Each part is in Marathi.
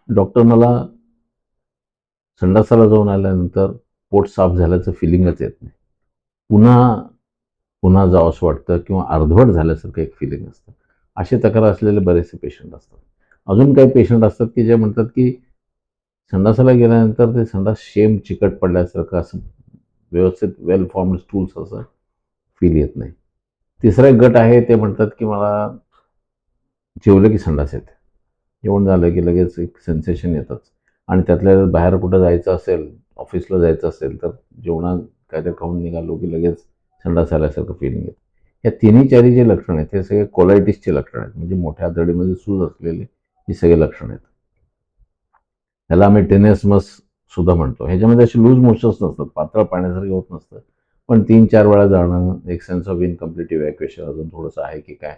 डॉक्टर मला संडासाला जाऊन आल्यानंतर पोट साफ झाल्याचं फिलिंगच येत नाही. पुन्हा, पुन्हा जावंसं वाटतं किंवा अर्धवट झाल्यासारखं एक फिलिंग असतं. अशी तक्रार असलेले बरेचसे पेशंट असतात. अजून काही पेशंट असतात, की जे म्हणतात, की संडासाला गेल्यानंतर ते संडास चिकट पडल्यासारखं असं व्यवस्थित वेल फॉर्म्ड स्टूल्स असं फील येत नाही. तिसरा एक गट आहे, ते म्हणतात, की मला जेवलं की संडास येते. जेवण झालं की लगेच एक सेन्सेशन येतंच आणि त्यातल्या त्यात बाहेर कुठं जायचं असेल, ऑफिसला जायचं असेल, तर जेवणात काहीतरी खाऊन निघालो की लगेच संडास आल्यासारखं फिलिंग येतं. या तिन्ही चारी जे लक्षणं आहेत, हे सगळे कोलायटिसचे लक्षणं आहेत. म्हणजे मोठ्या आतडीमध्ये सूज असलेली ही सगळी लक्षणं आहेत. त्याला आम्ही टेनेस्मस सुद्धा म्हणतो. ह्याच्यामध्ये असे लूज मोशन्स नसतात, पातळ पाण्यासारखं होत नसतं. पण 3-4 वेळा जाणं, एक सेन्स ऑफ इनकम्प्लीट इव्हॅक्युएशन अजून थोडंसं आहे की काय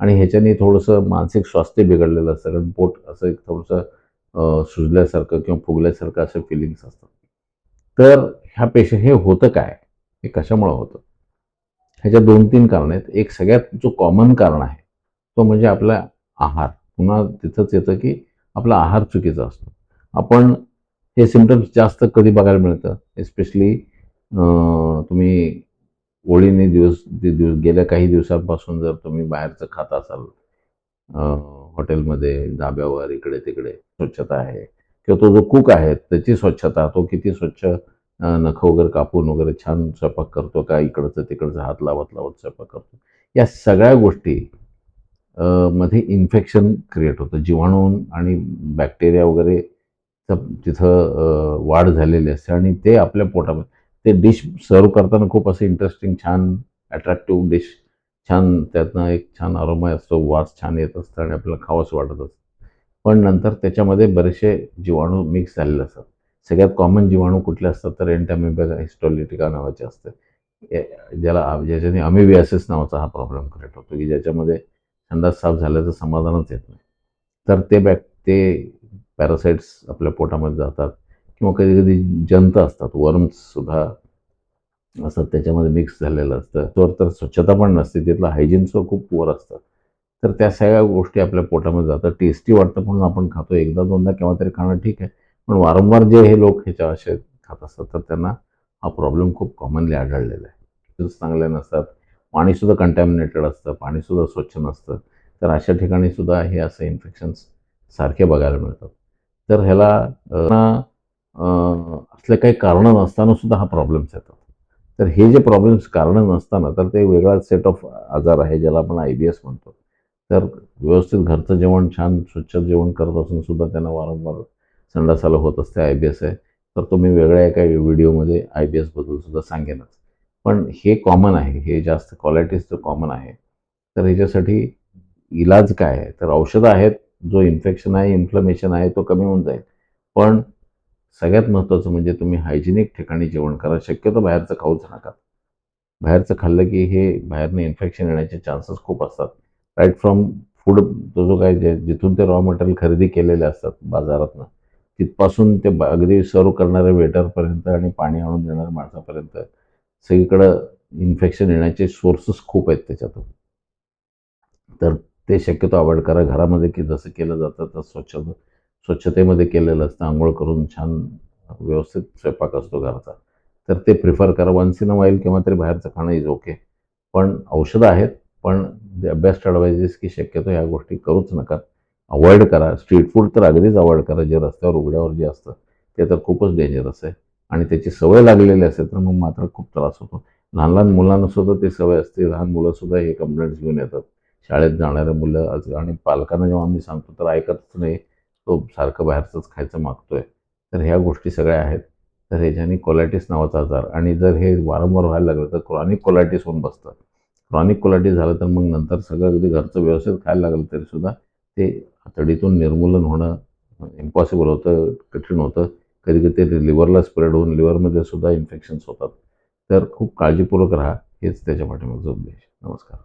आणि ह्याच्याने थोडंसं मानसिक स्वास्थ्य बिघडलेलं असतं. कारण पोट असं एक थोडंसं सुजल्यासारखं किंवा फुगल्यासारखं असे फिलिंग्स असतात. तर ह्या पेशंट हे होतं काय? हे कशामुळं होतं? ह्याच्यात 2-3 कारणं आहेत. एक सगळ्यात जो कॉमन कारण आहे, तो म्हणजे आपला आहार. पुन्हा तिथंच येतं की आपला आहार चुकीचा असतो. आपण हे सिम्प्टम्स जास्त कधी बघायला मिळतं, एस्पेशली तुम्ही ओळीने गेल्या काही दिवसांपासून जर तुम्ही बाहेरचं खात असाल, अ, हॉटेलमध्ये, धाब्यावर, इकडे-तिकडे स्वच्छता आहे किंवा तो जो कुक आहे त्याची स्वच्छता, तो किती स्वच्छ नखं वगैरे कापून वगैरे छान स्वयंपाक करतो का, इकडचं-तिकडचं हात लावत-लावत स्वयंपाक करतो. या सगळ्या गोष्टी मध्ये इन्फेक्शन क्रिएट होतं. जीवाणू आणि बॅक्टेरिया वगैरे तिथं वाढ झालेली असते आणि ते आपल्या पोटामध्ये ते डिश सर्व्ह करताना खूप असं इंटरेस्टिंग, छान, अट्रॅक्टिव्ह डिश, छान त्यातनं एक छान अरोमा असतो, वास छान येत असतं आणि आपल्याला खावंसं वाटत असतं. पण नंतर त्याच्यामध्ये बरेचसे जीवाणू मिक्स झालेले असतात. सगळ्यात कॉमन जीवाणू कुठले असतात, तर एंटामिबा हिस्टोलिटिका नावाचे असते. ज्याच्याने अमिबियासिस नावाचा हा प्रॉब्लेम क्रिएट होतो, की ज्याच्यामध्ये संडास साफ झाल्याचं समाधानच येत नाही. तर ते पॅरासाइट्स आपल्या पोटामध्ये जातात किंवा कधी-कधी जंत असतात, वर्म्ससुद्धा असं त्याच्यामध्ये मिक्स झालेलं असतं. तर स्वच्छता पण नसते. तिथलं हायजीनसुद्धा खूप पुअर असतं. तर त्या सगळ्या गोष्टी आपल्या पोटामध्ये जातात. टेस्टी वाटतं म्हणून आपण खातो. एकदा दोनदा केव्हा तरी खाणं ठीक आहे. पण वारंवार जे हे लोक ह्याच्या असे खात असतात, तर त्यांना हा प्रॉब्लेम खूप कॉमनली आढळलेला आहे. टेस्ट चांगले नसतात. पाणीसुद्धा कंटॅमिनेटेड असतं. पाणीसुद्धा स्वच्छ नसतं. तर अशा ठिकाणी सुद्धा हे असे इन्फेक्शन्स सारखे बघायला मिळतात. तर ह्याला असले काही कारणं नसताना सुद्धा हा प्रॉब्लेम्स येतात. तर हे जे प्रॉब्लेम्स कारणं नसताना तर ते वेगळा सेट ऑफ आजार आहे, ज्याला आपण IBS म्हणतो. तर व्यवस्थित घरचं जेवण, छान स्वच्छ जेवण करत असून सुद्धा त्यांना वारंवार संडासाला होत असते, IBS आहे. तर तो मी वेगळ्या एका व्हिडिओमध्ये IBSबद्दल सुद्धा सांगेनच. पण हे कॉमन आहे, हे जास्त कॉलायटिसचं कॉमन आहे. तर ह्याच्यासाठी इलाज काय आहे? तर औषधं आहेत. जो इन्फेक्शन आहे, इन्फ्लमेशन आहे, तो कमी होऊन जाईल. पण सगळ्यात महत्त्वाचं म्हणजे तुम्ही हायजिनिक ठिकाणी जेवण करा. शक्यतो बाहेरचं खाऊच नका. बाहेरचं खाल्लं की हे बाहेरनं इन्फेक्शन येण्याचे चान्सेस खूप असतात. राईट फ्रॉम फूड, तो जो काही जिथून ते रॉ मटेरियल खरेदी केलेले असतात बाजारातनं, तिथपासून ते अगदी सर्व्ह करणाऱ्या वेटरपर्यंत आणि पाणी आणून देणाऱ्या माणसापर्यंत सगळीकडं इन्फेक्शन येण्याचे सोर्सेस खूप आहेत त्याच्यातून. तर ते शक्यतो अव्हॉइड करा. घरामध्ये की जसं केलं जातं तर स्वच्छतेमध्ये केलेलं असतं. अंघोळ करून छान व्यवस्थित स्वयंपाक असतो घराचा. तर ते प्रिफर करा. वन्स इन अ व्हाईल केव्हा तरी बाहेरचं खाणं इज ओके. पण औषधं आहेत. पण बेस्ट ॲडवाइस की शक्यतो ह्या गोष्टी करूच नका. अव्हॉइड करा. स्ट्रीट फूड तर अगदीच अव्हॉइड करा. जे रस्त्यावर उघड्यावर जे असतं ते तर खूपच डेंजरस आहे आणि त्याची सवय लागलेली असेल तर मग मात्र खूप त्रास होतो. लहान-लहान मुलांना सुद्धा ती सवय असते. लहान मुलंसुद्धा हे कंप्लेंट्स घेऊन येतात. शाळेत जाणारे मुलं आणि पालकांना जेव्हा आम्ही सांगतो तर ऐकतच नाही. तो सारखं बाहेरचंच खायचं मागतोय. तर ह्या गोष्टी सगळ्या आहेत. तर ह्याच्याने कोलायटिस नावाचा आजार आणि जर हे वारंवार व्हायला लागलं तर क्रॉनिक कोलायटिस होऊन बसतं. क्रॉनिक कोलायटिस झालं तर मग नंतर सगळं अगदी घरचं व्यवस्थित खायला लागलं तरीसुद्धा ते आतडीतून निर्मूलन होणं इम्पॉसिबल होतं, कठीण होतं. कधी-कधी ते लिव्हरला स्प्रेड होऊन लिव्हरमध्ये सुद्धा इन्फेक्शन्स होतात. तर खूप काळजीपूर्वक राहा. हेच त्याच्या पाठीमागचा उद्देश. नमस्कार.